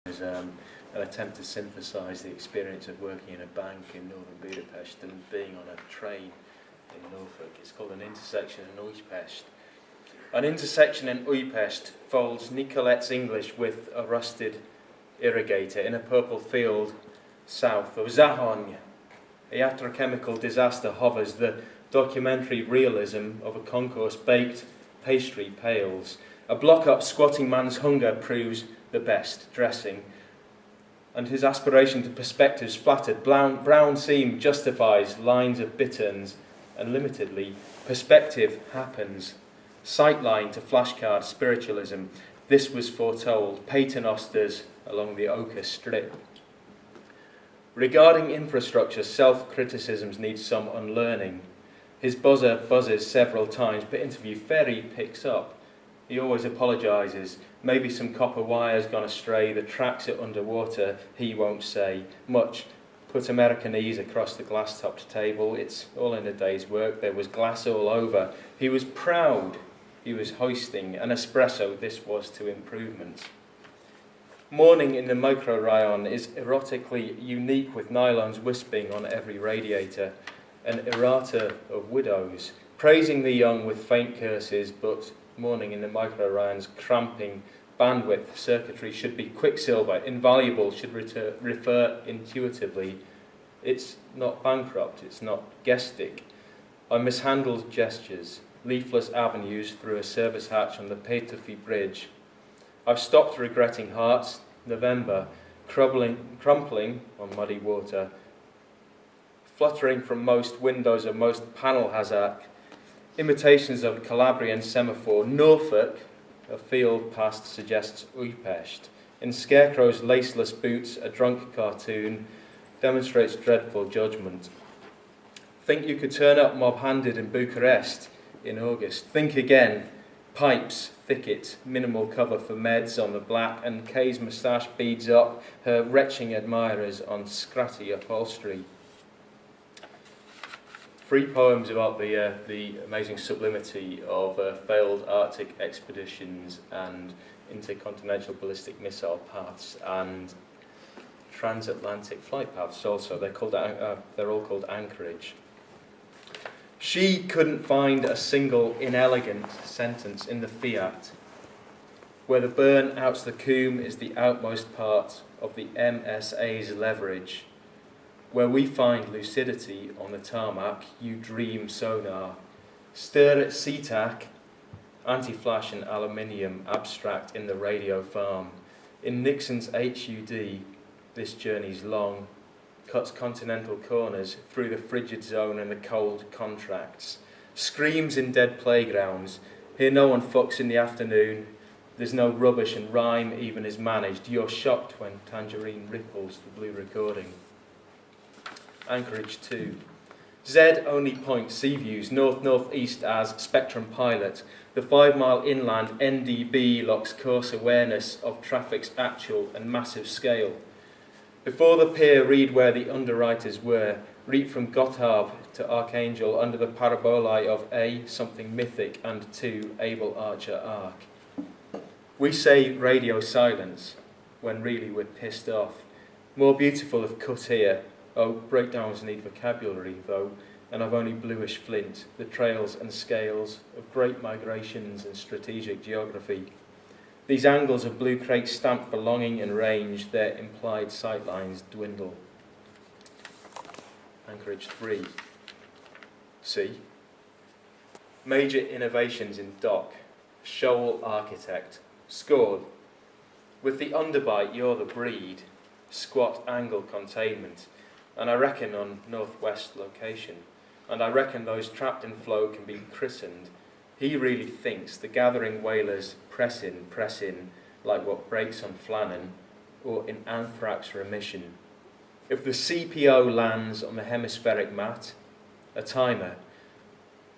Is an attempt to synthesise the experience of working in a bank in northern Budapest and being on a train in Norfolk. It's called an intersection in Újpest. An intersection in Újpest folds Nicolette's English with a rusted irrigator in a purple field south of Zahony. A yatrochemical disaster hovers. The documentary realism of a concourse-baked pastry pales. A block-up squatting man's hunger proves the best dressing, and his aspiration to perspectives flattered. Brown seam justifies lines of bitterns, and limitedly, perspective happens. Sightline to flashcard spiritualism. This was foretold. Paternosters along the ochre strip. Regarding infrastructure, self-criticisms need some unlearning. His buzzer buzzes several times, but interview Ferry picks up. He always apologises. Maybe some copper wire's gone astray. The tracks are underwater. He won't say much. Put Americanese across the glass-topped table. It's all in a day's work. There was glass all over. He was proud. He was hoisting an espresso. This was to improvements. Morning in the microrayon is erotically unique, with nylons wisping on every radiator. An errata of widows, praising the young with faint curses, but morning in the microrayon's cramping bandwidth circuitry should be quicksilver, invaluable, should refer intuitively. It's not bankrupt, it's not gestic. I mishandled gestures, leafless avenues through a service hatch on the Pétufi Bridge. I've stopped regretting hearts, November, crumpling on muddy water, fluttering from most windows of most panel hazard, imitations of a Calabrian semaphore. Norfolk, a field past, suggests Újpest. In Scarecrow's laceless boots, a drunk cartoon demonstrates dreadful judgment. Think you could turn up mob-handed in Bucharest in August. Think again. Pipes, thicket, minimal cover for meds on the black, and Kay's moustache beads up, her retching admirers on scratty upholstery. 3 poems about the amazing sublimity of failed Arctic expeditions and intercontinental ballistic missile paths and transatlantic flight paths also. They're all called Anchorage. She couldn't find a single inelegant sentence in the Fiat, where the burn outs the coombe is the outmost part of the MSA's leverage. Where we find lucidity on the tarmac, you dream sonar. Stir at SeaTac, anti-flash and aluminium abstract in the radio farm. In Nixon's HUD, this journey's long, cuts continental corners through the frigid zone and the cold contracts. Screams in dead playgrounds. Here no one fucks in the afternoon. There's no rubbish and rhyme even is managed. You're shocked when Tangerine ripples the blue recording. Anchorage 2. Z only point sea views north-northeast as Spectrum Pilot. The 5-mile inland NDB locks course awareness of traffic's actual and massive scale. Before the pier, read where the underwriters were. Read from Gotthard to Archangel under the parabolae of A, something mythic, and 2, Able Archer Arc. We say radio silence when really we're pissed off. More beautiful if cut here. Oh, breakdowns need vocabulary, though, and I've only bluish flint, the trails and scales of great migrations and strategic geography. These angles of blue crates stamp for longing and range, their implied sightlines dwindle. Anchorage 3. C. Major innovations in dock. Shoal architect. Scored. With the underbite, you're the breed. Squat angle containment. And I reckon on northwest location. And I reckon those trapped in flow can be christened. He really thinks the gathering whalers press in, like what breaks on Flannan, or in anthrax remission. If the CPO lands on the hemispheric mat, a timer,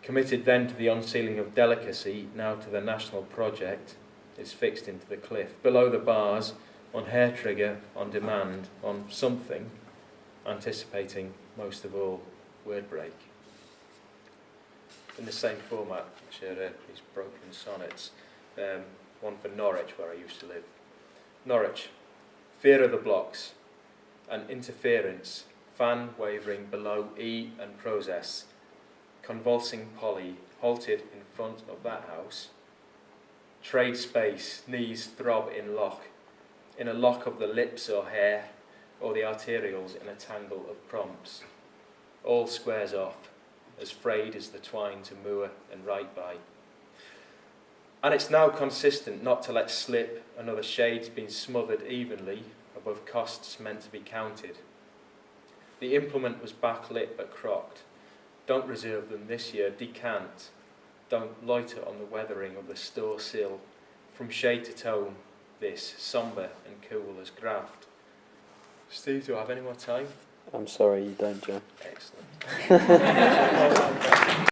committed then to the unsealing of delicacy, now to the national project, is fixed into the cliff. Below the bars, on hair trigger, on demand, on something, anticipating most of all word break. In the same format, which are these broken sonnets, one for Norwich, where I used to live. Norwich, Fear of the blocks, and interference, fan wavering below E and process, convulsing Polly, halted in front of that house. Trade space, knees throb in a lock of the lips or hair, or the arterials in a tangle of prompts. All squares off, as frayed as the twine to moor and right by. And it's now consistent not to let slip another shade's been smothered evenly above costs meant to be counted. The implement was backlit but crocked. Don't reserve them this year, decant. Don't loiter on the weathering of the store sill. From shade to tone, this, sombre and cool as graft. Steve, do I have any more time? I'm sorry, you don't, Joe. Excellent.